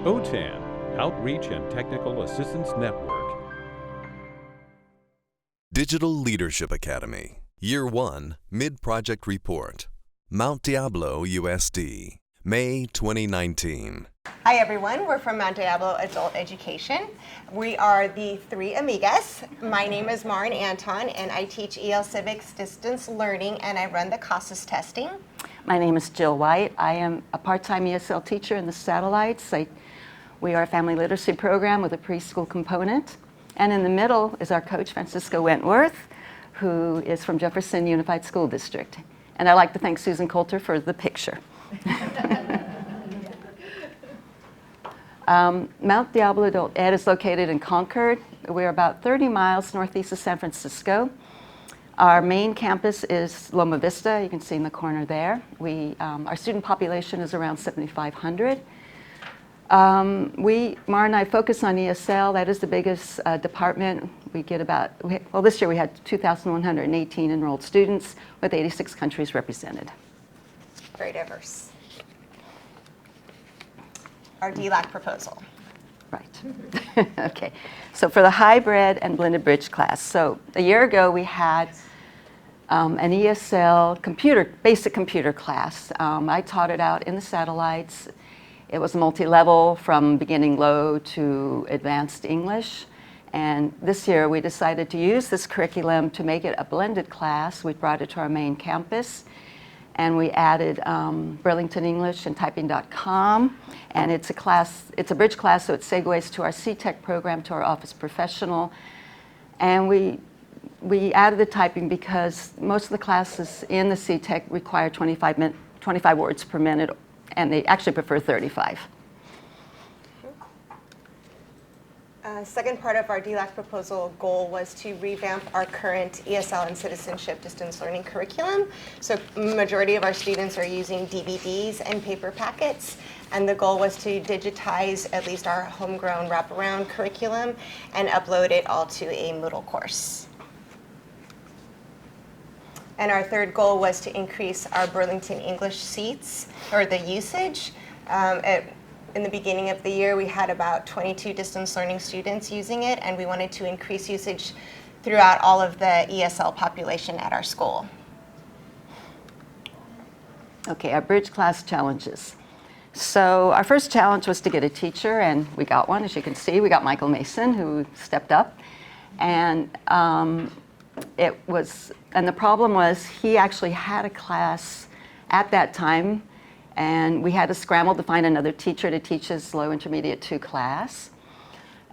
OTAN, Outreach and Technical Assistance Network. Digital Leadership Academy, Year 1, Mid-Project Report, Mt Diablo USD, May 2019. Hi everyone, we're from Mt Diablo Adult Education. We are the three amigas. My name is Maren Anton and I teach EL Civics Distance Learning and I run the CASAS testing. My name is Jill White. I am a part-time ESL teacher in the satellites. We are a family literacy program with a preschool component. And in the middle is our coach, Francisco Wentworth, who is from Jefferson Unified School District. And I'd like to thank Susan Coulter for the picture. Mt Diablo Adult Ed is located in Concord. We're about 30 miles northeast of San Francisco. Our main campus is Loma Vista, you can see in the corner there. Our student population is around 7,500. Mara and I focus on ESL. That is the biggest department. We get this year we had 2,118 enrolled students with 86 countries represented. Very diverse. Our DLAC proposal. Right. Okay. So for the hybrid and blended bridge class. So a year ago we had an ESL basic computer class. I taught it out in the satellites. It was multi-level from beginning low to advanced English. And this year we decided to use this curriculum to make it a blended class. We brought it to our main campus. And we added Burlington English and typing.com. And it's a bridge class, so it segues to our CTEC program, to our Office Professional. And we added the typing because most of the classes in the CTEC require 25 words per minute, and they actually prefer 35. Second part of our DLAC proposal goal was to revamp our current ESL and citizenship distance learning curriculum. So majority of our students are using DVDs and paper packets, and the goal was to digitize at least our homegrown wraparound curriculum and upload it all to a Moodle course. And our third goal was to increase our Burlington English seats, or the usage. In the beginning of the year, we had about 22 distance learning students using it, and we wanted to increase usage throughout all of the ESL population at our school. Okay, our bridge class challenges. So our first challenge was to get a teacher, and we got one. As you can see, we got Michael Mason, who stepped up. And the problem was he actually had a class at that time, and we had to scramble to find another teacher to teach his low intermediate 2 class.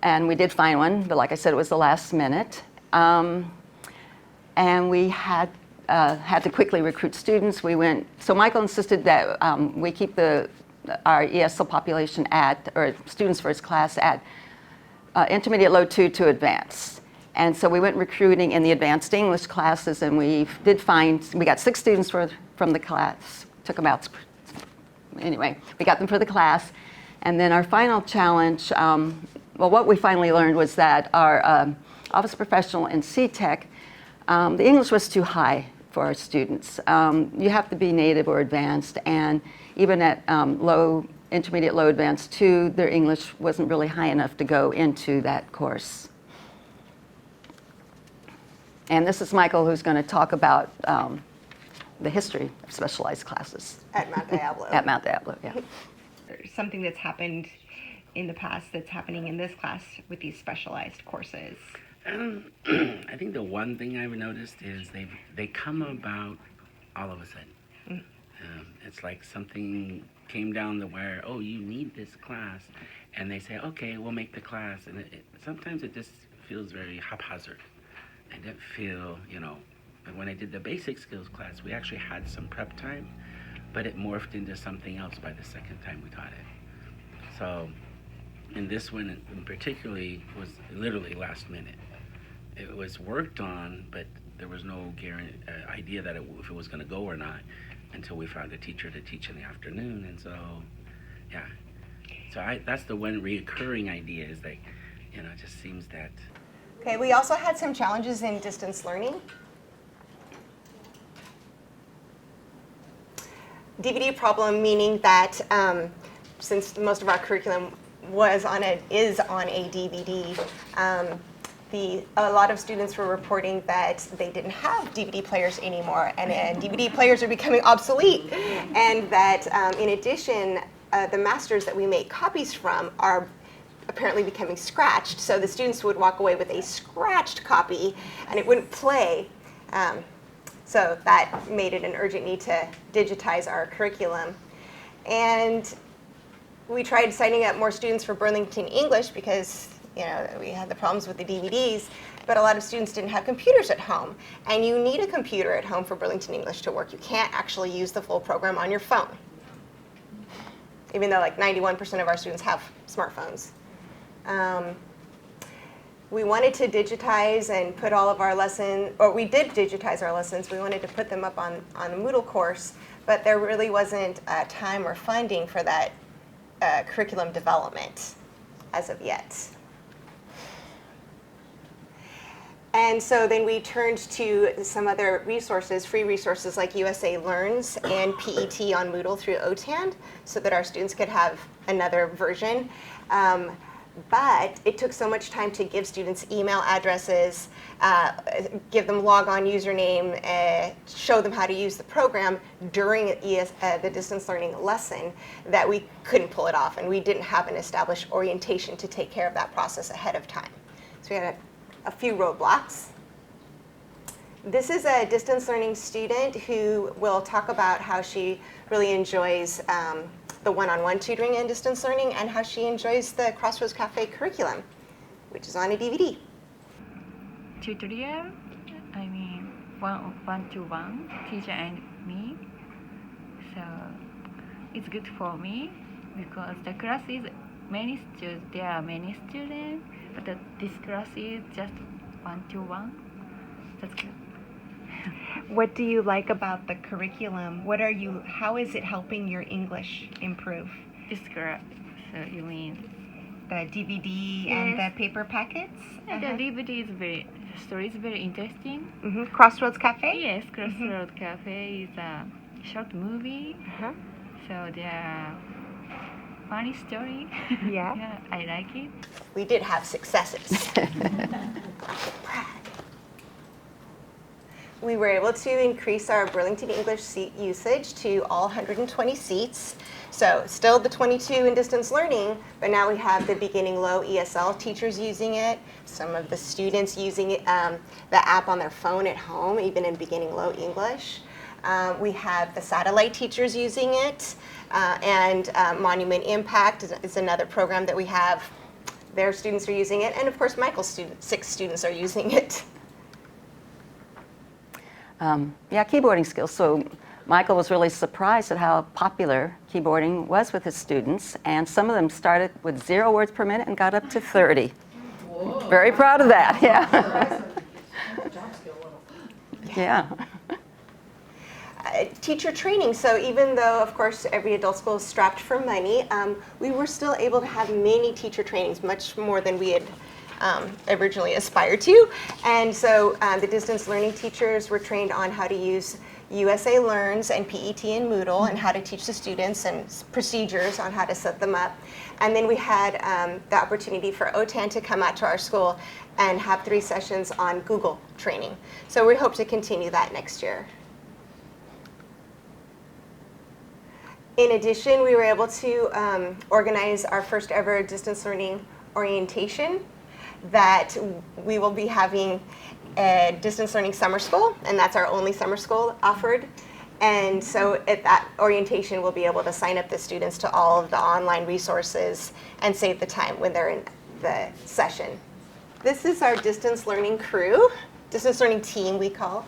And we did find one, but like I said, it was the last minute. And we had to quickly recruit students. So Michael insisted that we keep our ESL population or students for his class at intermediate low 2 to advanced. And so we went recruiting in the advanced English classes, and we got 6 students from the class, took them out. Anyway, we got them for the class. And then our final challenge, what we finally learned was that our Office Professional and CTEC, the English was too high for our students. You have to be native or advanced, and even at intermediate low advanced 2, their English wasn't really high enough to go into that course. And this is Michael, who's going to talk about the history of specialized classes. At Mt Diablo. At Mt Diablo, yeah. Something that's happened in the past that's happening in this class with these specialized courses? I think the one thing I've noticed is they come about all of a sudden. It's like something came down the wire. Oh, you need this class, and they say, okay, we'll make the class. And sometimes it just feels very haphazard. I didn't feel, when I did the basic skills class, we actually had some prep time, but it morphed into something else by the second time we taught it. So, in this one in particularly was literally last minute. It was worked on, but there was no idea that if it was going to go or not until we found a teacher to teach in the afternoon. And so, yeah. So that's the one reoccurring idea is that, it just seems that. Okay, we also had some challenges in distance learning. DVD problem, meaning that since most of our curriculum is on a DVD. A lot of students were reporting that they didn't have DVD players anymore, and DVD players are becoming obsolete, and that in addition, the masters that we make copies from are apparently becoming scratched. So the students would walk away with a scratched copy, and it wouldn't play. So that made it an urgent need to digitize our curriculum. And we tried signing up more students for Burlington English because we had the problems with the DVDs, but a lot of students didn't have computers at home. And you need a computer at home for Burlington English to work. You can't actually use the full program on your phone, even though like 91% of our students have smartphones. We wanted to digitize and put all of our lessons, or we did digitize our lessons. We wanted to put them up on a Moodle course, but there really wasn't time or funding for that curriculum development as of yet. And so then we turned to some other resources, free resources like USA Learns and PET on Moodle through OTAN, so that our students could have another version. But it took so much time to give students email addresses, give them log-on username, show them how to use the program during the distance learning lesson that we couldn't pull it off, and we didn't have an established orientation to take care of that process ahead of time. So we had a few roadblocks. This is a distance learning student who will talk about how she really enjoys the one-on-one tutoring in distance learning and how she enjoys the Crossroads Cafe curriculum, which is on a DVD. Tutorial, I mean one-to-one, teacher and me. So it's good for me because the class is there are many students, but this class is just one-to-one. That's good. What do you like about the curriculum? How is it helping your English improve? This class, so you mean? The DVD and the paper packets? Yeah, the DVD is story is very interesting. Mm-hmm. Crossroads Cafe? Yes, Crossroads Cafe is a short movie. So there are funny story. Yeah, I like it. We did have successes. We were able to increase our Burlington English seat usage to all 120 seats. So still the 22 in distance learning, but now we have the beginning low ESL teachers using it, some of the students using it, the app on their phone at home, even in beginning low English. We have the satellite teachers using it, and Monument Impact is another program that we have. Their students are using it, and of course Michael's 6 students are using it. Keyboarding skills. So Michael was really surprised at how popular keyboarding was with his students, and some of them started with 0 words per minute and got up to 30. Whoa. Very proud of that, yeah. Yeah. Teacher training. So even though, of course, every adult school is strapped for money, we were still able to have many teacher trainings, much more than we had originally aspired to. And so the distance learning teachers were trained on how to use USA Learns and PET and Moodle and how to teach the students and procedures on how to set them up. And then we had the opportunity for OTAN to come out to our school and have 3 sessions on Google training. So we hope to continue that next year. In addition, we were able to organize our first ever distance learning orientation that we will be having a distance learning summer school, and that's our only summer school offered. And so at that orientation, we'll be able to sign up the students to all of the online resources and save the time when they're in the session. This is our distance learning crew, distance learning team we call.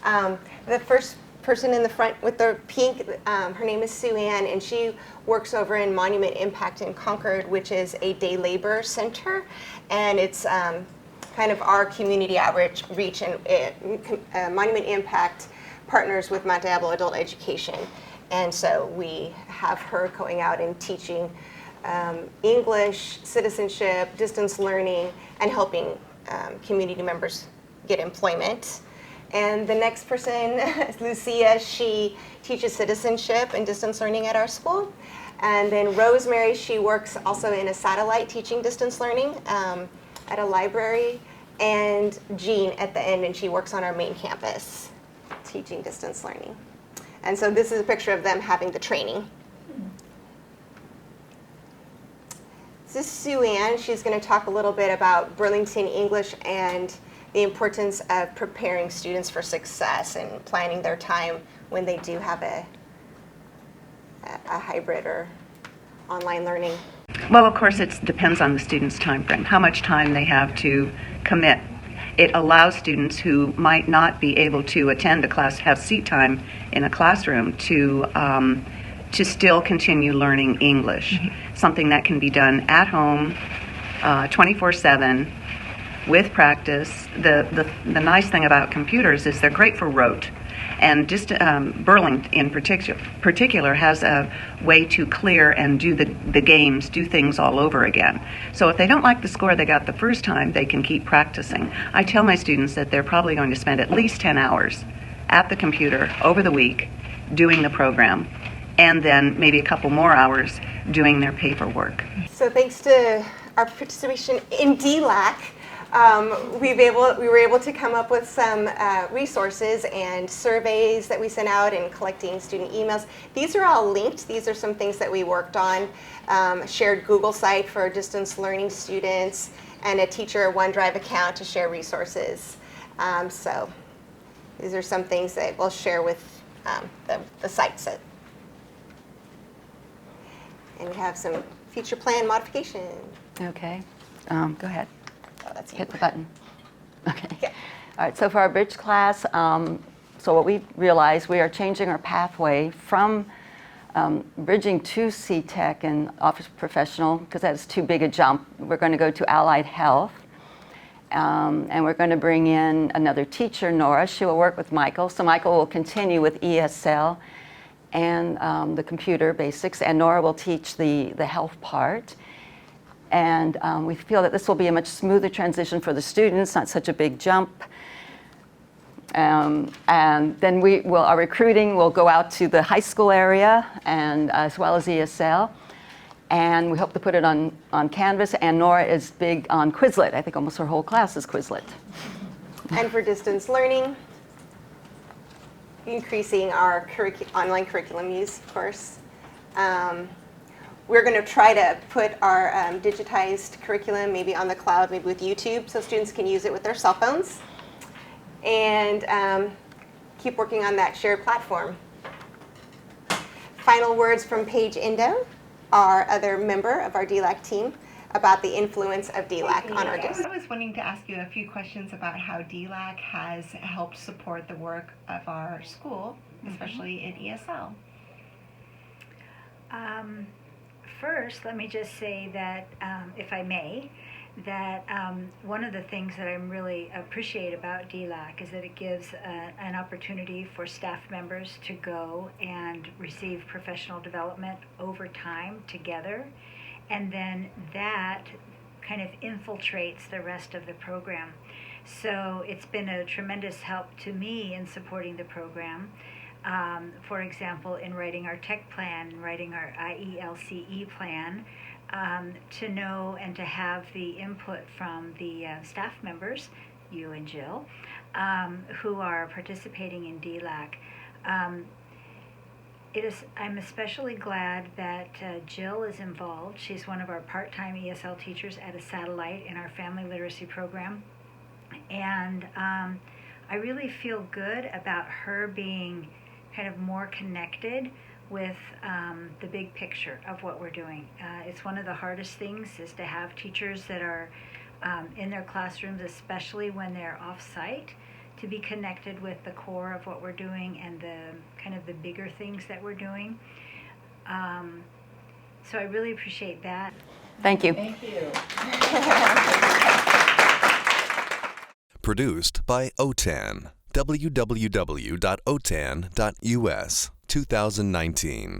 The first person in the front with the pink, her name is Sue Ann, and she works over in Monument Impact in Concord, which is a day labor center, and it's kind of our community outreach and Monument Impact partners with Mt Diablo Adult Education, and so we have her going out and teaching English, citizenship, distance learning, and helping community members get employment. And the next person is Lucia. She teaches citizenship and distance learning at our school. And then Rosemary, she works also in a satellite teaching distance learning at a library. And Jean at the end, and she works on our main campus teaching distance learning. And so this is a picture of them having the training. This is Sue Ann. She's going to talk a little bit about Burlington English and the importance of preparing students for success and planning their time when they do have a hybrid or online learning. Well, of course, it depends on the student's time frame, how much time they have to commit. It allows students who might not be able to attend a class, have seat time in a classroom, to still continue learning English, something that can be done at home 24/7 with practice. The nice thing about computers is they're great for rote. And just Burlington in particular has a way to clear and do the games, do things all over again. So if they don't like the score they got the first time, they can keep practicing. I tell my students that they're probably going to spend at least 10 hours at the computer over the week doing the program, and then maybe a couple more hours doing their paperwork. So thanks to our participation in DLAC, we were able to come up with some resources and surveys that we sent out and collecting student emails. These are all linked. These are some things that we worked on. Shared Google site for distance learning students, and a teacher OneDrive account to share resources. So these are some things that we'll share with the sites. And we have some future plan modification. Okay, go ahead. Oh, that's Hit the button. Okay. Yeah. All right, so for our bridge class, so what we realized, we are changing our pathway from bridging to C-Tech and Office Professional, because that's too big a jump. We're going to go to Allied Health, and we're going to bring in another teacher, Nora. She will work with Michael, so Michael will continue with ESL and the computer basics, and Nora will teach the health part. And we feel that this will be a much smoother transition for the students, not such a big jump. And then our recruiting will go out to the high school area, and as well as ESL. And we hope to put it on Canvas. And Nora is big on Quizlet. I think almost her whole class is Quizlet. And for distance learning, increasing our online curriculum use, of course. We're going to try to put our digitized curriculum maybe on the cloud, maybe with YouTube, so students can use it with their cell phones. And keep working on that shared platform. Final words from Paige Indo, our other member of our DLAC team, about the influence of DLAC on our district. I was wanting to ask you a few questions about how DLAC has helped support the work of our school, especially in ESL. First, let me just say that, if I may, that one of the things that I really appreciate about DLAC is that it gives an opportunity for staff members to go and receive professional development over time together, and then that kind of infiltrates the rest of the program. So it's been a tremendous help to me in supporting the program. For example, in writing our tech plan, writing our IELCE plan, to know and to have the input from the staff members, you and Jill, who are participating in DLAC. I'm especially glad that Jill is involved. She's one of our part-time ESL teachers at a satellite in our family literacy program. And I really feel good about her being kind of more connected with the big picture of what we're doing. It's one of the hardest things is to have teachers that are in their classrooms, especially when they're off-site, to be connected with the core of what we're doing and the kind of the bigger things that we're doing. So I really appreciate that. Thank you. Thank you. Produced by OTAN. www.otan.us 2019.